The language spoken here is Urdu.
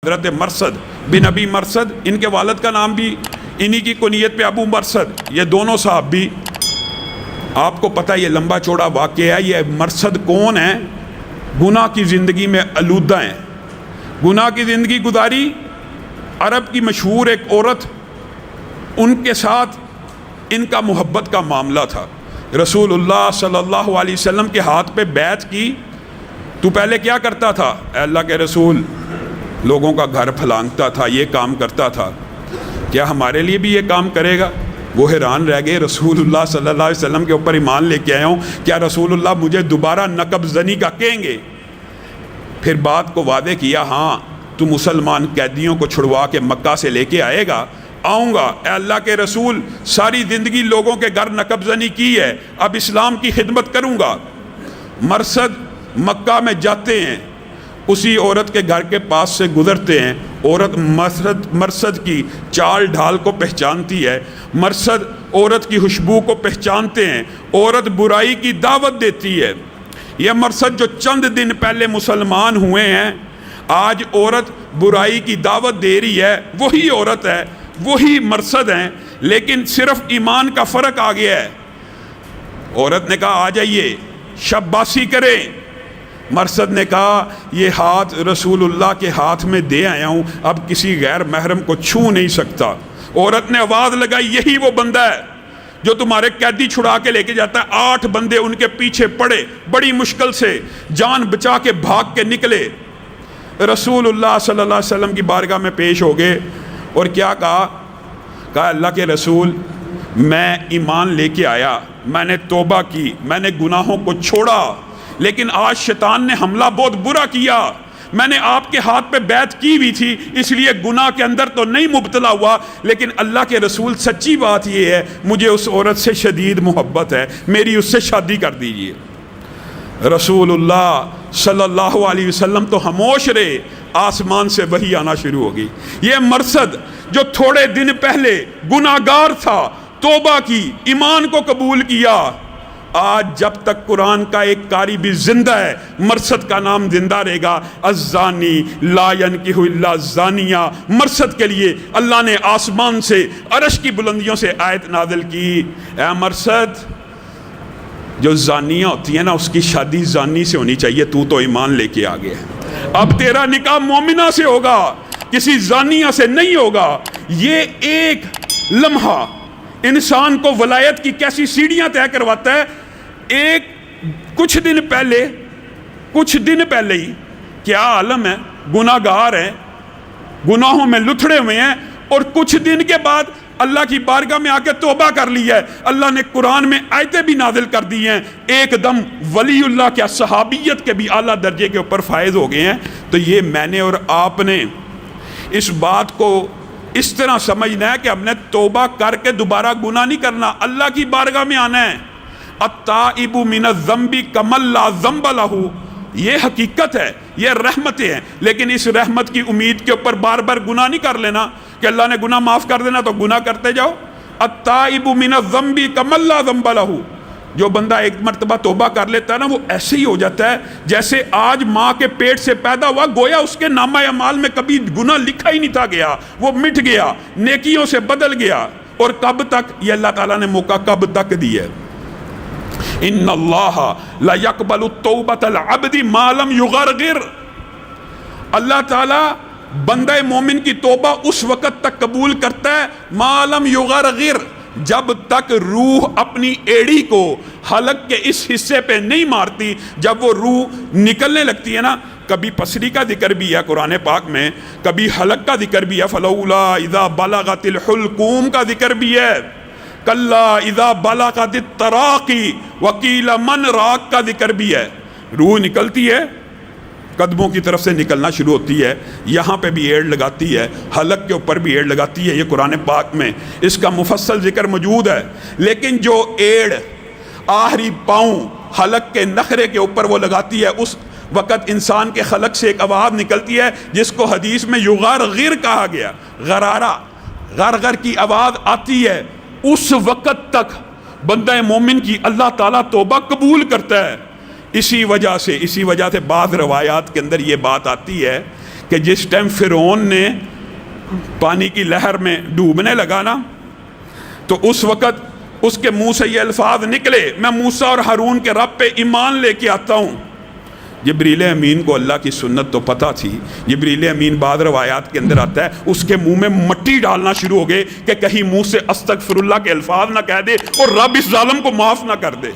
حضرت مرثد بن ابی مرثد، ان کے والد کا نام بھی انہی کی کنیت پہ ابو مرثد، یہ دونوں صحابی، آپ کو پتہ یہ لمبا چوڑا واقعہ ہے۔ یہ مرثد کون ہیں؟ گناہ کی زندگی میں آلودہ ہیں، گناہ کی زندگی گزاری۔ عرب کی مشہور ایک عورت، ان کے ساتھ ان کا محبت کا معاملہ تھا۔ رسول اللہ صلی اللہ علیہ وسلم کے ہاتھ پہ بیعت کی تو پہلے کیا کرتا تھا؟ اے اللہ کے رسول، لوگوں کا گھر پھلانگتا تھا، یہ کام کرتا تھا، کیا ہمارے لیے بھی یہ کام کرے گا؟ وہ حیران رہ گئے، رسول اللہ صلی اللہ علیہ وسلم کے اوپر ایمان لے کے آیا ہوں، کیا رسول اللہ مجھے دوبارہ نقب زنی کا کہیں گے؟ پھر بات کو واضح کیا، ہاں تو مسلمان قیدیوں کو چھڑوا کے مکہ سے لے کے آئے گا؟ آؤں گا۔ اے اللہ کے رسول، ساری زندگی لوگوں کے گھر نقب زنی کی ہے، اب اسلام کی خدمت کروں گا۔ مرثد مکہ میں جاتے ہیں، اسی عورت کے گھر کے پاس سے گزرتے ہیں، عورت مرثد کی چال ڈھال کو پہچانتی ہے، مرثد عورت کی خوشبو کو پہچانتے ہیں، عورت برائی کی دعوت دیتی ہے۔ یہ مرثد جو چند دن پہلے مسلمان ہوئے ہیں، آج عورت برائی کی دعوت دے رہی ہے، وہی عورت ہے، وہی مرثد ہیں، لیکن صرف ایمان کا فرق آ گیا ہے۔ عورت نے کہا آ جائیے، شاباشی کریں۔ مرثد نے کہا یہ ہاتھ رسول اللہ کے ہاتھ میں دے آیا ہوں، اب کسی غیر محرم کو چھو نہیں سکتا۔ عورت نے آواز لگائی یہی وہ بندہ ہے جو تمہارے قیدی چھڑا کے لے کے جاتا ہے۔ 8 بندے ان کے پیچھے پڑے، بڑی مشکل سے جان بچا کے بھاگ کے نکلے، رسول اللہ صلی اللہ علیہ وسلم کی بارگاہ میں پیش ہو گئے اور کیا کہا اللہ کے رسول، میں ایمان لے کے آیا، میں نے توبہ کی، میں نے گناہوں کو چھوڑا، لیکن آج شیطان نے حملہ بہت برا کیا، میں نے آپ کے ہاتھ پہ بیعت کی بھی تھی، اس لیے گناہ کے اندر تو نہیں مبتلا ہوا، لیکن اللہ کے رسول سچی بات یہ ہے مجھے اس عورت سے شدید محبت ہے، میری اس سے شادی کر دیجیے۔ رسول اللہ صلی اللہ علیہ وسلم تو خاموش رہے، آسمان سے وحی آنا شروع ہو گئی۔ یہ مرثد جو تھوڑے دن پہلے گناہگار تھا، توبہ کی، ایمان کو قبول کیا، آج جب تک قرآن کا ایک قاری بھی زندہ ہے، مرثد کا نام زندہ رہے گا۔ الزانی لا ینکح الا الزانیہ، مرثد کے لیے اللہ نے آسمان سے عرش کی بلندیوں سے آیت نازل کی، اے مرثد، جو زانیہ ہوتی ہے نا اس کی شادی زانی سے ہونی چاہیے، تو ایمان لے کے آگے ہے، اب تیرا نکاح مومنہ سے ہوگا، کسی زانیہ سے نہیں ہوگا۔ یہ ایک لمحہ انسان کو ولایت کی کیسی سیڑھیاں طے کرواتا ہے۔ ایک کچھ دن پہلے ہی کیا عالم ہے، گناہگار ہیں، گناہوں میں لتھڑے ہوئے ہیں، اور کچھ دن کے بعد اللہ کی بارگاہ میں آ کے توبہ کر لی ہے، اللہ نے قرآن میں آیتیں بھی نازل کر دی ہیں، ایک دم ولی اللہ کے صحابیت کے بھی اعلیٰ درجے کے اوپر فائز ہو گئے ہیں۔ تو یہ میں نے اور آپ نے اس بات کو اس طرح سمجھنا ہے کہ ہم نے توبہ کر کے دوبارہ گناہ نہیں کرنا، اللہ کی بارگاہ میں آنا ہے۔ التائب من الذنب کمن لا ذنب لہ، یہ حقیقت ہے، یہ رحمتیں ہیں، لیکن اس رحمت کی امید کے اوپر بار بار گناہ نہیں کر لینا کہ اللہ نے گناہ معاف کر دینا تو گناہ کرتے جاؤ۔ التائب من الذنب کمن لا ذنب لہ، جو بندہ ایک مرتبہ توبہ کر لیتا ہے نا، وہ ایسے ہی ہو جاتا ہے جیسے آج ماں کے پیٹ سے پیدا ہوا، گویا اس کے نامہ اعمال میں کبھی گناہ لکھا ہی نہیں تھا گیا، وہ مٹ گیا، نیکیوں سے بدل گیا۔ اور کب تک؟ یہ اللہ تعالیٰ نے موقع کب تک دی ہے۔ ان اللہ لا یقبل توبۃ العبد ما لم یغرغر، اللہ تعالیٰ بندہ مومن کی توبہ اس وقت تک قبول کرتا ہے ما لم یغرغر، جب تک روح اپنی ایڑی کو حلق کے اس حصے پہ نہیں مارتی۔ جب وہ روح نکلنے لگتی ہے نا، کبھی پسری کا ذکر بھی ہے قرآن پاک میں، کبھی حلق کا ذکر بھی ہے، فلولا اذا بلغت الحلقوم کا ذکر بھی ہے، کلا اذا بلغت التراقی وقیل من راق کا ذکر بھی ہے۔ روح نکلتی ہے، قدموں کی طرف سے نکلنا شروع ہوتی ہے، یہاں پہ بھی ایڑ لگاتی ہے، حلق کے اوپر بھی ایڑ لگاتی ہے، یہ قرآن پاک میں اس کا مفصل ذکر موجود ہے۔ لیکن جو ایڑ آخری پاؤں حلق کے نخرے کے اوپر وہ لگاتی ہے، اس وقت انسان کے حلق سے ایک آواز نکلتی ہے جس کو حدیث میں یغرغر کہا گیا، غرارہ، غرغر کی آواز آتی ہے۔ اس وقت تک بندہ مومن کی اللہ تعالیٰ توبہ قبول کرتا ہے۔ اسی وجہ سے بعض روایات کے اندر یہ بات آتی ہے کہ جس ٹائم فرعون نے پانی کی لہر میں ڈوبنے لگا نا، تو اس وقت اس کے منہ سے یہ الفاظ نکلے، میں موسیٰ اور ہارون کے رب پہ ایمان لے کے آتا ہوں۔ جبریل امین کو اللہ کی سنت تو پتہ تھی۔ جبریل امین بعض روایات کے اندر آتا ہے اس کے منہ میں مٹی ڈالنا شروع ہو گئے کہ کہیں منہ سے استغفر اللہ کے الفاظ نہ کہہ دے اور رب اس ظالم کو معاف نہ کر دے۔